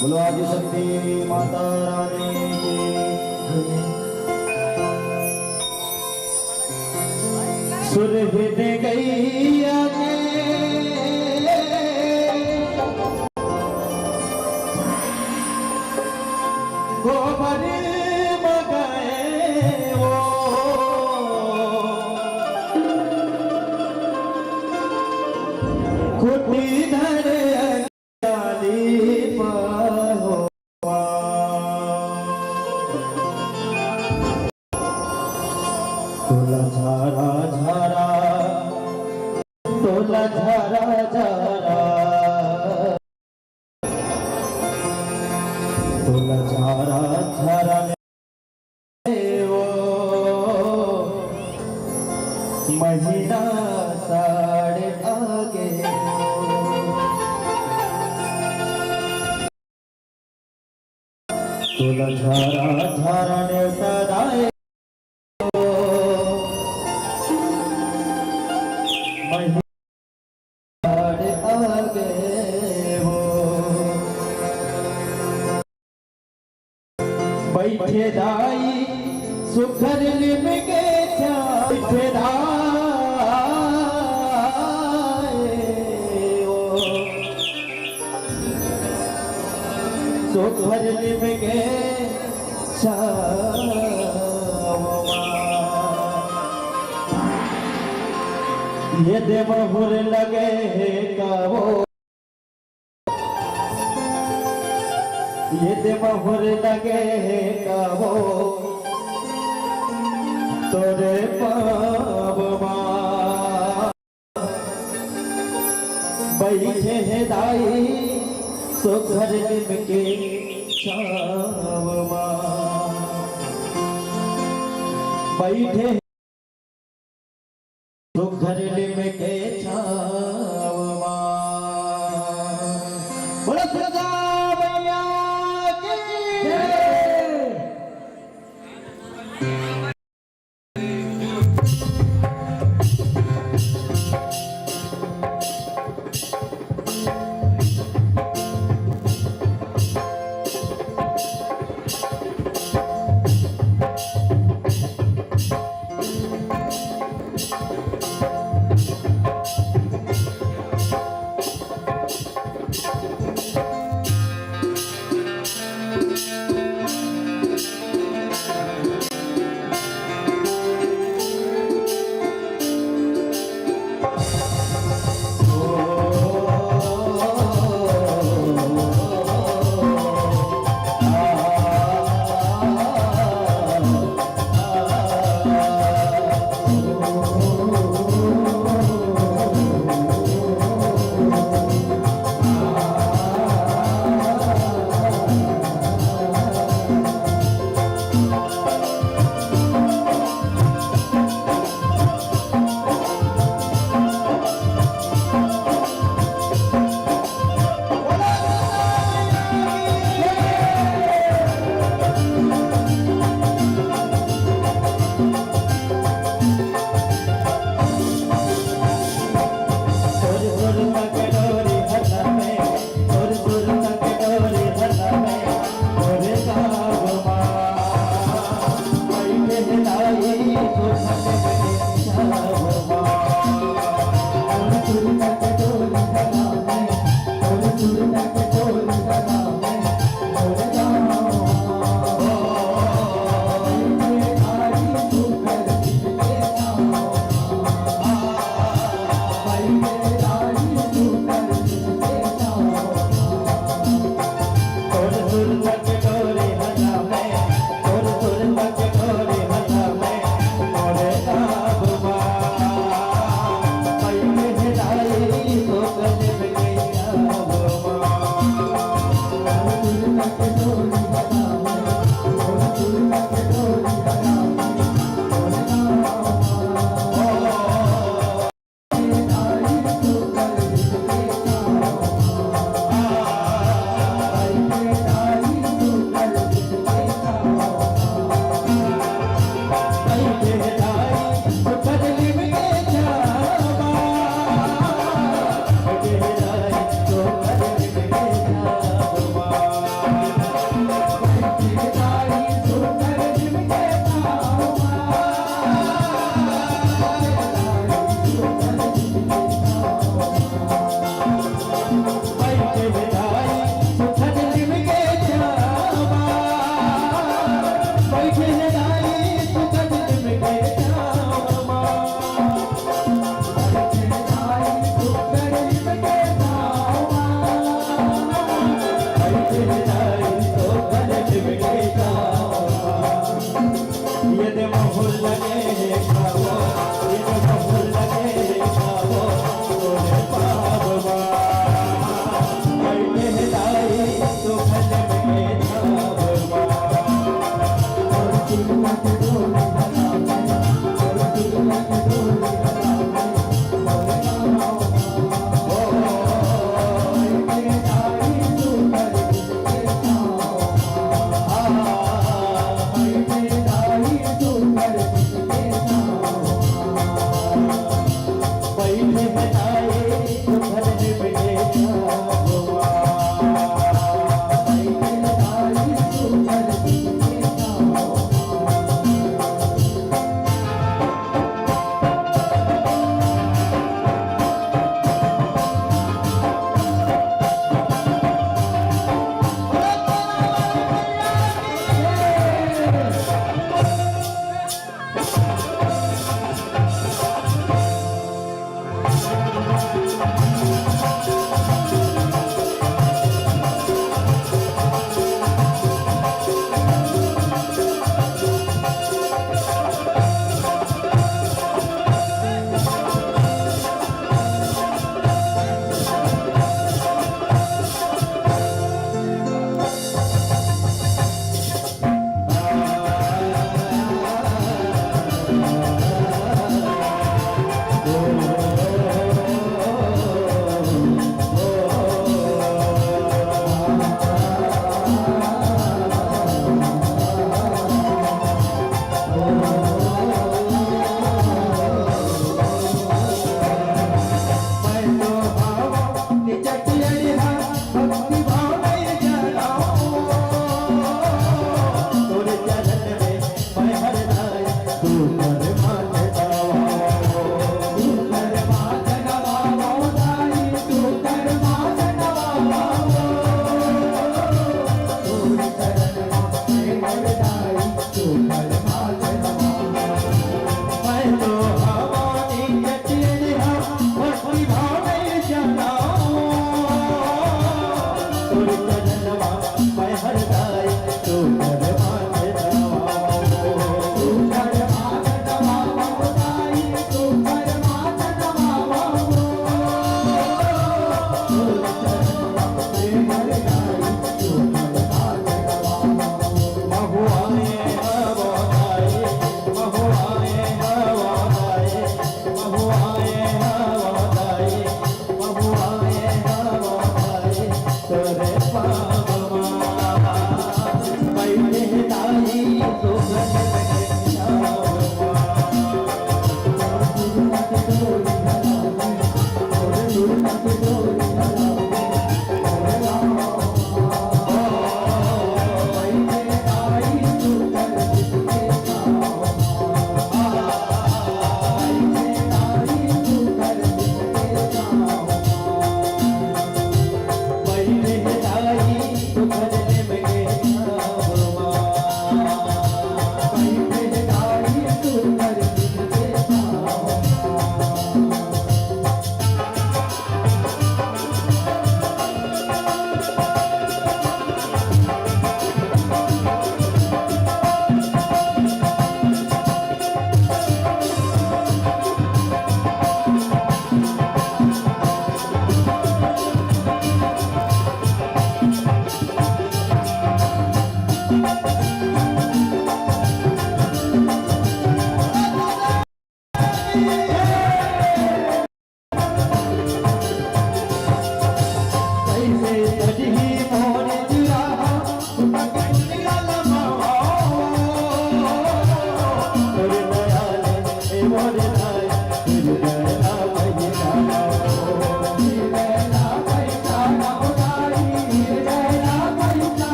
बोलो आदिशक्ति माता रानी की। सुरभित गैया के गोबर मगाए वो खुटी धर तोला झारा झारा तोला झारा झारा तोला झारा झारा वो महीना साढ़े आगे तोला झारा झारा नेवता दाए बैठे दाई सुखर लिम के बैठे सुखर लिम के ये देवहुर लगे कहो ये देवहुर लगे कहो तोरे पावमा बैठे है दाई सुखर लिम के छावमा बैठे सुखर लिम के छावमा बोलो सदा मैया की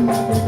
Thank you.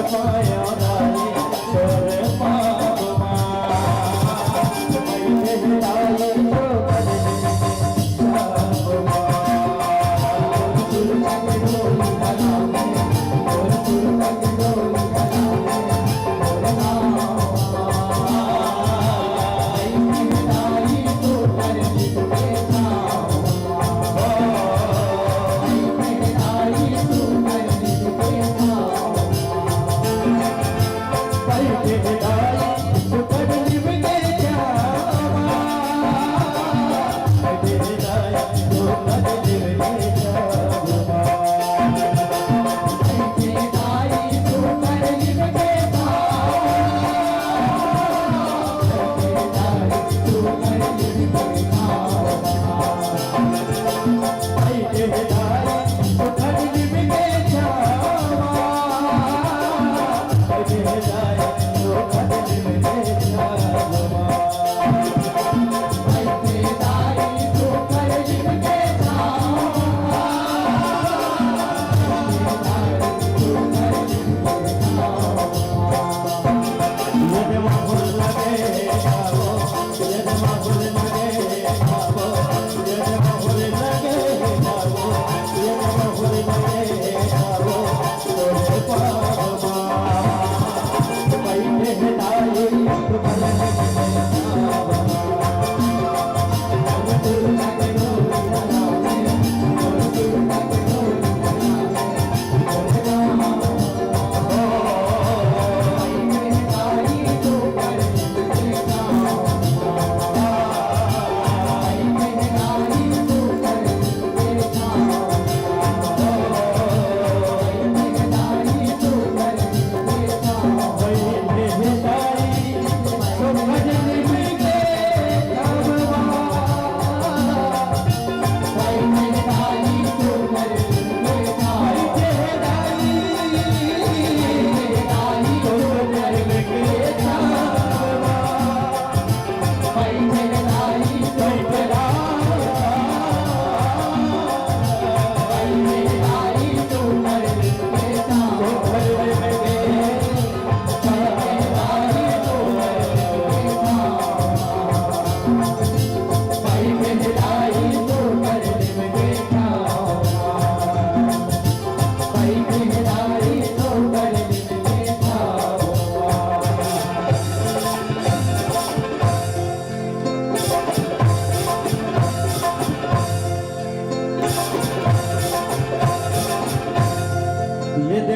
पाया राय तोर पावमा बैठे राय तो कर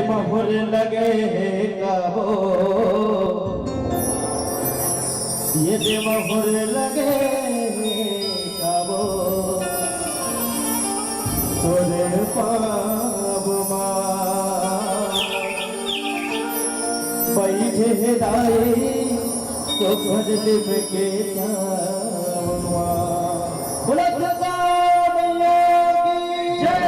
मोहर लगे कबो ये मोहर लगे कबो तोरे पावमा बैठे दाई तो भर लिप के जावा बोला सदा मैया की जय।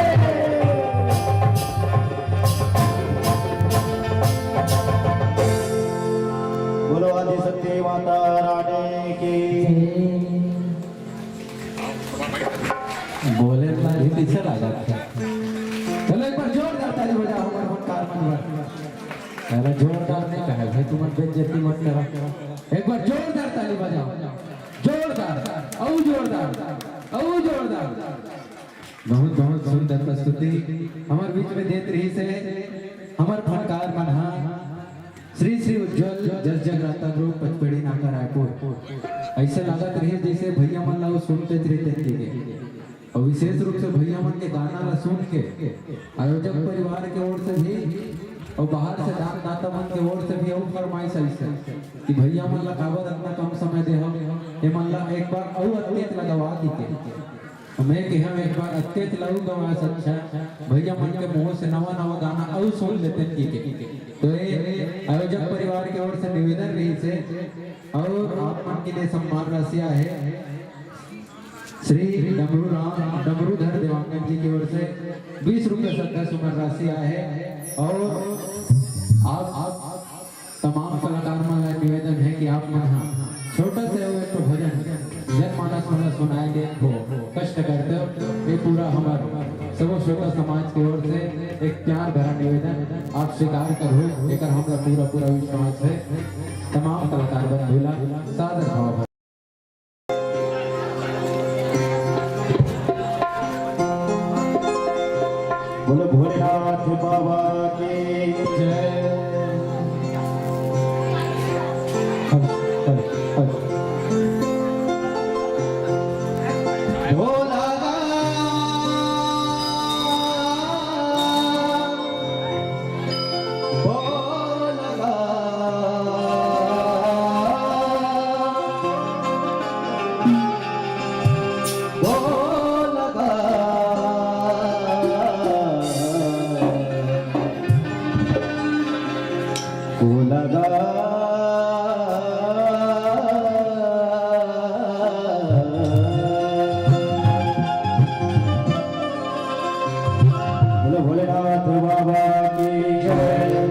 बोलो आदि सत्य माता रानी की। बोले ही पीछे लगा चलो एक बार जोरदार ताली बजाओ हमारे फनकार मनवर। पहले जोरदार नहीं कहा भाई तुम बेइज्जती मत करो। एक बार जोरदार ताली बजाओ जोरदार औ जोरदार बहुत बहुत सुंदर प्रस्तुति हमारे बीच में देत रही से हमारे फनकार मनहा श्री श्री उज्जवल जस जगराता ग्रुप पचपेड़ी नाका रायपुर। ऐसे लागत रही जैसे भैया मन ला सुनते रहते और विशेष रूप से भैया मन के गाना ला सुन के आयोजक परिवार के ओर से भी और बाहर से दान दाता मन के ओर से भी और फरमाइश ऐसे कि भैया मन ला काबर इतना कम समय दे हम ये मन ला एक बार और अत्यंत लगवा दीते। मैं कि हम एक बार अत्यंत लगू गवा अच्छा भैया मन के मुंह से नवा नवा गाना और सुन लेते के तो ये आयोजक परिवार की ओर से निवेदन रही से और आप मन के लिए सम्मान राशि है श्री डमरूधर देवांगन जी की ओर से 20 रुपये श्रद्धा सुमन राशि है। और आप तमाम कलाकार में निवेदन है कि आप छोटा से एक भजन जनमानस में सुनाएंगे वो कष्ट करते हो ये पूरा हमारा सब श्रोता समाज की ओर से एक प्यार भरा निवेदन आप स्वीकार करो एक हमरा पूरा पूरा विश्वास है तमाम कलाकार बंधुला सादर भाव बोलो भोलेनाथ बाबा की जय। भोला भोलेनाथ बाबा की जय।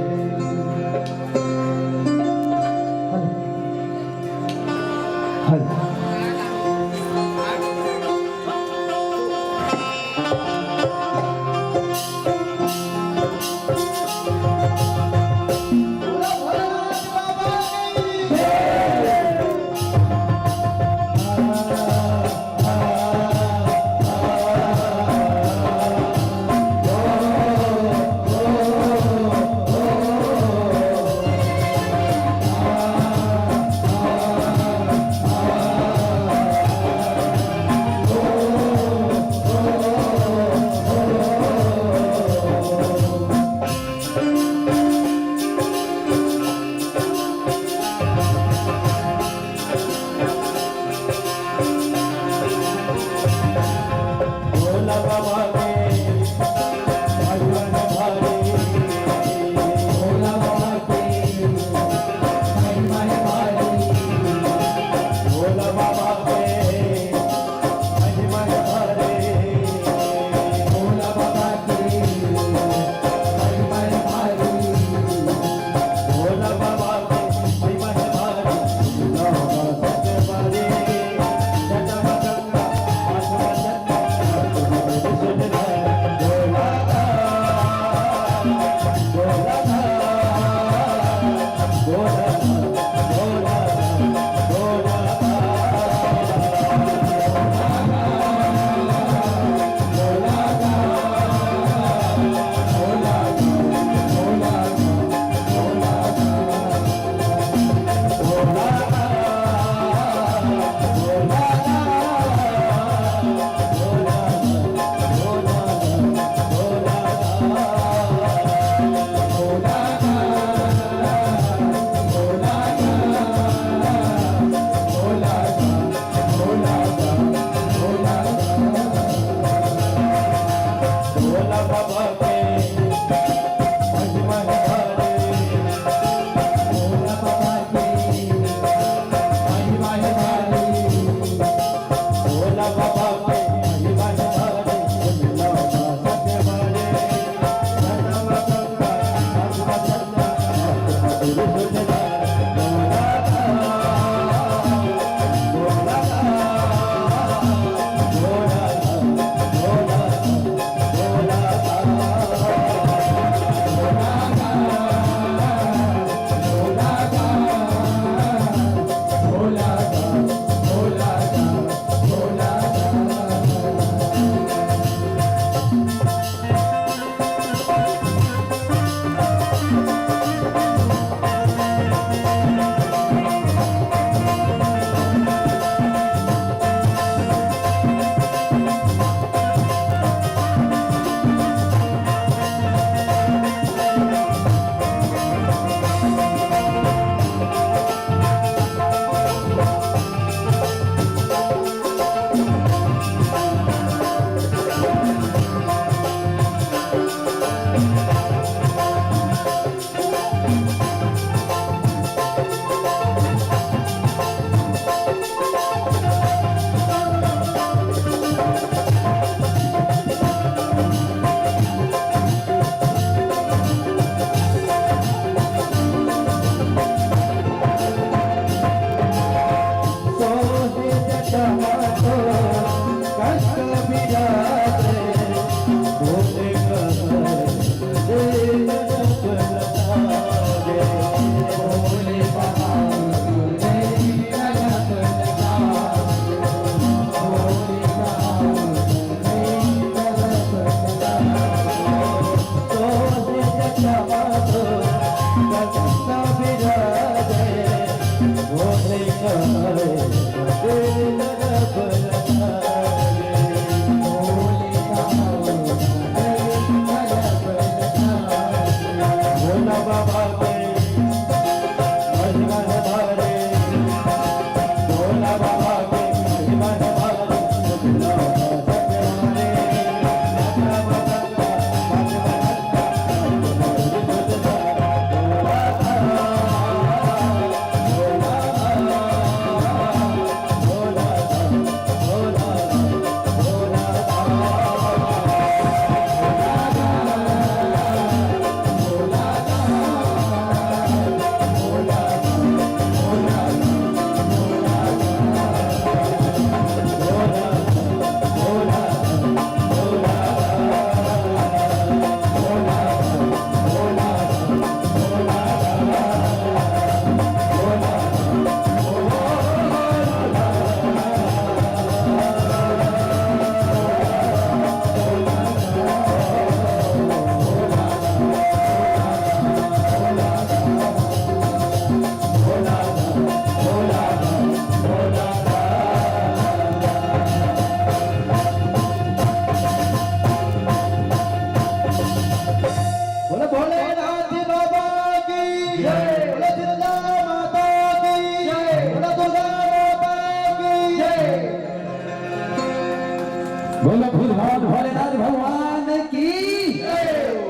बोलो भूलभाल भोलेनाथ भगवान की।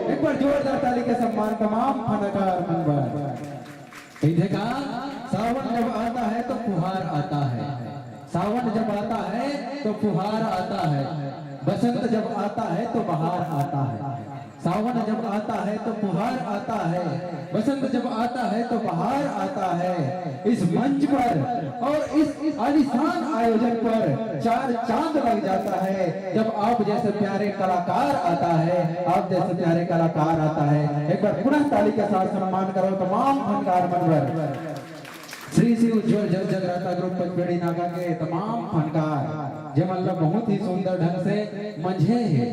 एक बार जोरदार ताली के सम्मान तमाम फनकार मंगल। देखा, सावन जब आता है तो फुहार आता है, सावन जब आता है तो फुहार आता है, बसंत जब आता है तो बहार आता है। सावन जब आता है तो फुहार आता है, बसंत जब आता है तो बहार आता है। इस मंच पर और इस आलीशान आयोजन पर चार चांद लग जाता है जब आप जैसे प्यारे कलाकार आता है, आप जैसे प्यारे कलाकार आता है। एक बार पुनः ताली के साथ सम्मान करो तमाम फनकार मनवर, श्री श्री उज्जवल जग जगराता ग्रुप पचपेड़ी नाका के तमाम फनकार जो मतलब बहुत ही सुंदर ढंग से मंझे है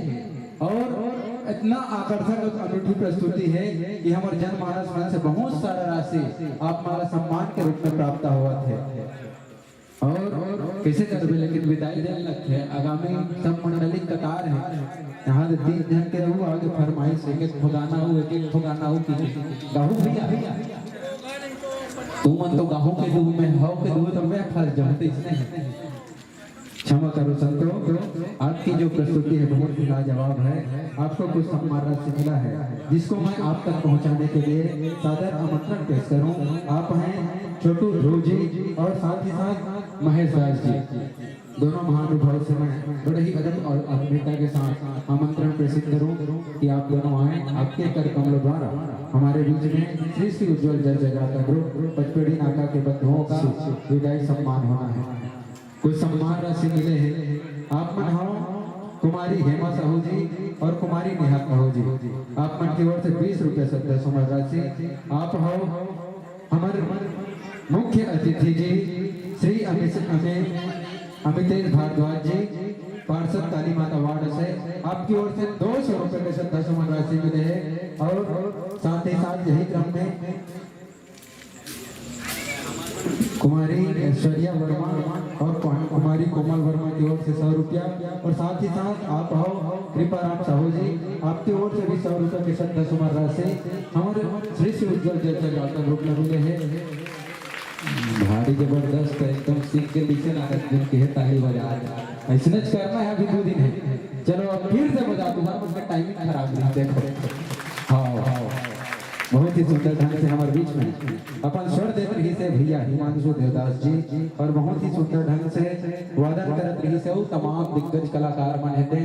और इतना आकर्षक और अनूठी प्रस्तुति है कि हमारे जनमानस मन से बहुत सारा राशि आप हमारा सम्मान के रूप में प्राप्त हुआ थे। और कैसे करबे लेकिन विदाई देने लगे आगामी सब मंडलिक कतार है यहाँ 3 जन के रहू आगे फरमाइश एक ठोगाना हो, एक ठोगाना हो कि गाहू भैया तुम मन तो गाहू के दूध में हाउ के दूध तो मैं फर्ज जमते इसने क्षमा करो संतों, आपकी जो प्रस्तुति है बहुत ही लाजवाब है। आपको कुछ सम्मान राशि मिला है जिसको मैं आप तक पहुंचाने के लिए सादर आमंत्रण पेश करूं। आप हैं छोटू ध्रुव जी और साथ ही साथ महेश दास जी, दोनों महानुभाव से मैं बड़े ही अदब और आत्मीयता के साथ आमंत्रण प्रेषित करूं कि आप दोनों आए। आपके कर कमलों द्वारा हमारे बीच में श्री श्री उज्जवल जय जगराता ग्रुप पचपेड़ी नाका के बंधुओं का विदाई सम्मान होना है। कुछ सम्मान राशि मिले हैं। आप मन हो कुमारी हेमा साहू जी और कुमारी नेहा साहू जी, आप मन की ओर से 20 रुपये सत्य सम्मान राशि। आप हो हमारे मुख्य अतिथि जी श्री अमितेश भारद्वाज जी, पार्षद काली माता वार्ड से, आपकी ओर से 200 रुपये के श्रद्धा सम्मान राशि मिले हैं। और साथ ही साथ यही क्रम में कुमारी ऐश्वर्या वर्मा और कुमारी कोमल वर्मा की ओर से 100 रुपया और साथ ही साथ आप हो कृपाराम साहू जी, आपकी ओर से भी 100 रुपये की श्रद्धा सुमन राशि हमारे श्री श्री उज्जवल जय जगराता ग्रुप में मिले हैं। भारी जबरदस्त एकदम सीख के नीचे लागत दिन के ताली बजा ऐसे करना है। अभी 2 दिन है, चलो अब फिर से बजा दूंगा, उसका टाइमिंग खराब नहीं देखो। हाँ बहुत ही सुंदर ढंग से हमारे बीच में अपन स्वर देते रही से भैया हिमांशु देवदास जी और बहुत ही सुंदर ढंग से वादन करत रही से तमाम दिग्गज कलाकार मन हेते।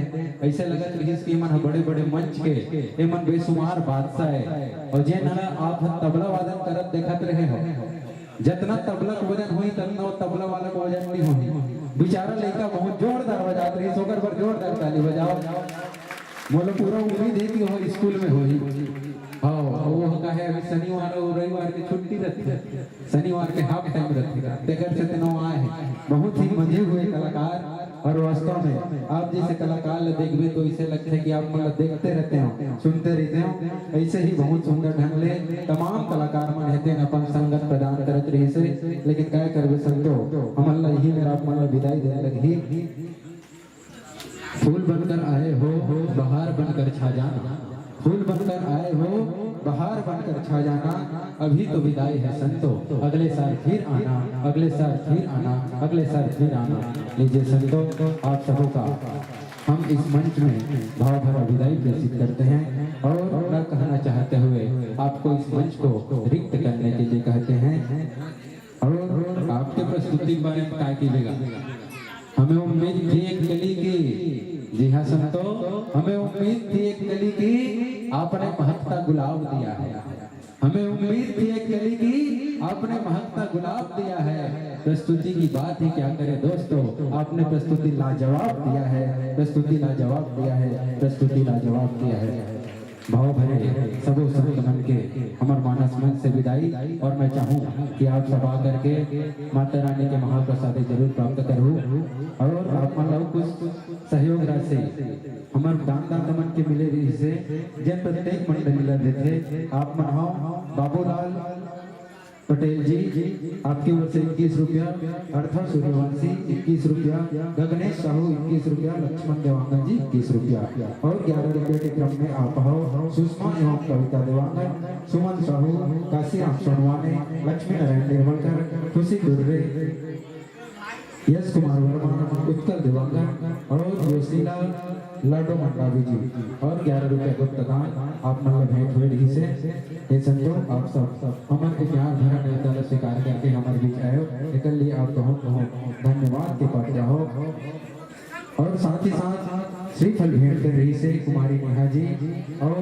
ऐसे लगत रही कि मन बड़े बड़े मंच के ये मन बेसुमार बादशाह है। और जे ना आप तबला वादन करत देखत रहे हो, जितना तबला का वजन हुई ततना तबला वाला का वजन नहीं होनी। बेचारा लड़का बहुत जोरदार बजात रही, सोकर पर जोरदार ताली बजाओ। मोलो पूरा उम्मीद है कि वो स्कूल में होई। हाँ वो कहे अभी शनिवार और रविवार की छुट्टी रहती है, शनिवार के हाफ टाइम रहती है, तेगर से तीनों आए हैं बहुत ही मजे हुए कलाकार। और वास्तव में आप जैसे कलाकार देखबे तो इसे लगता है कि आप मतलब देखते रहते हो, सुनते रहते हो। ऐसे ही बहुत सुंदर ढंग ले तमाम कलाकार मन रहते हैं अपन संगत प्रदान करते रही से। लेकिन क्या करबे संतो हमला यही मेरा मतलब विदाई देने लगी। फूल बनकर आए हो बहार बनकर छा जाना, फूल बनकर आए हो बहार बनकर छा जाना। अभी तो विदाई है संतो, अगले साल फिर आना, अगले साल फिर आना, अगले साल फिर आना। लीजिए संतो आप सबों का हम इस मंच में भाव भरा विदाई प्रेषित करते हैं और न कहना चाहते हुए आपको इस मंच को रिक्त करने के लिए कहते हैं। और आपके प्रस्तुति के बारे में क्या कीजिएगा, हमें उम्मीद थी एक कली की। जी हाँ संतो, हमें उम्मीद थी एक कली की, आपने महकता गुलाब दिया है। हमें उम्मीद थी एक कली की, आपने महकता गुलाब दिया है। प्रस्तुति की बात ही क्या करें दोस्तों, आपने प्रस्तुति लाजवाब दिया है, प्रस्तुति लाजवाब दिया है, प्रस्तुति लाजवाब दिया है। भाव भरे सबों संत मन के हमार मानस मन से विदाई। और मैं चाहूँ कि आप सब आकर के माता रानी के महाप्रसाद जरूर प्राप्त करूँ। और आप मान लो कुछ सहयोग राशि हमार दान दमन के मिले रही से जन प्रत्येक मंडल मिला देते। आप मन हो बाबूलाल पटेल जी, आपकी ओर से 21 रुपया, अर्था सूर्यवंशी 21 रुपया, गगनेश साहू 21 रुपया, लक्ष्मण देवांगन जी 21 रुपया। और 11 रुपये के क्रम में आप हो सुषमा एवं कविता देवांगन, सुमन साहू, काशीराम सोनवाने, लक्ष्मी नारायण निर्मलकर, खुशी दुर्रे, यश कुमार वर्मा, उत्कल देवांगन और जोशीला लाडो मंडावी जी और 11 रुपए को दान आप मतलब भेंट भेड़ ही से ये समझो आप सब हमारे के प्यार भरा न्योता स्वीकार करके हमारे बीच आए एक लिए आप बहुत बहुत धन्यवाद के पात्र हो। और साथ ही साथ श्रीफल भेंट कर रही से कुमारी नेहा जी और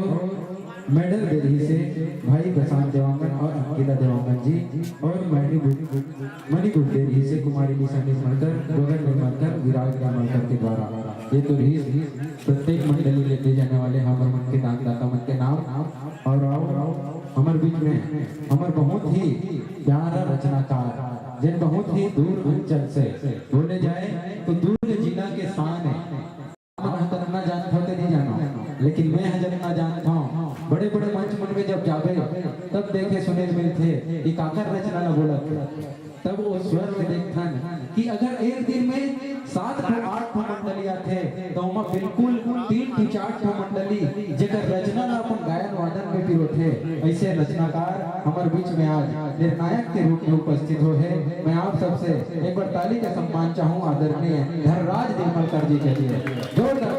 मेडल दे रही से भाई प्रशांत देवांगन और अंकिता देवांगन जी और मणिपुर दे रही से कुमारी निशा निर्मलकर गगन निर्मलकर विराज निर्मलकर के द्वारा ये तो रही प्रत्येक मंडली लेते जाने वाले हमारे मन के दानदाता मन के नाम। और हमारे बीच में हमारे बहुत ही प्यारा रचनाकार जिन बहुत ही दूर अंचल से बोले जाए तो दूर जिला के शान है ना जानता होते नहीं जाना लेकिन मैं हजर ना जानता हूँ बड़े बड़े मंच मन में जब जावे तब देखे सुने मिलते एक आकर रचना न बोला तब वो स्वर में देखता कि अगर एक दिन में 7 से 8 मंडलियां थे तो हम बिल्कुल 3 से 4 मंडली जेकर रचना ना अपन गायन वादन में पिरो थे ऐसे रचनाकार हमारे बीच में आज निर्णायक के रूप में उपस्थित हो है। मैं आप सबसे एक बार ताली का सम्मान चाहूँ आदरणीय धनराज निर्मलकर जी के लिए जोरदार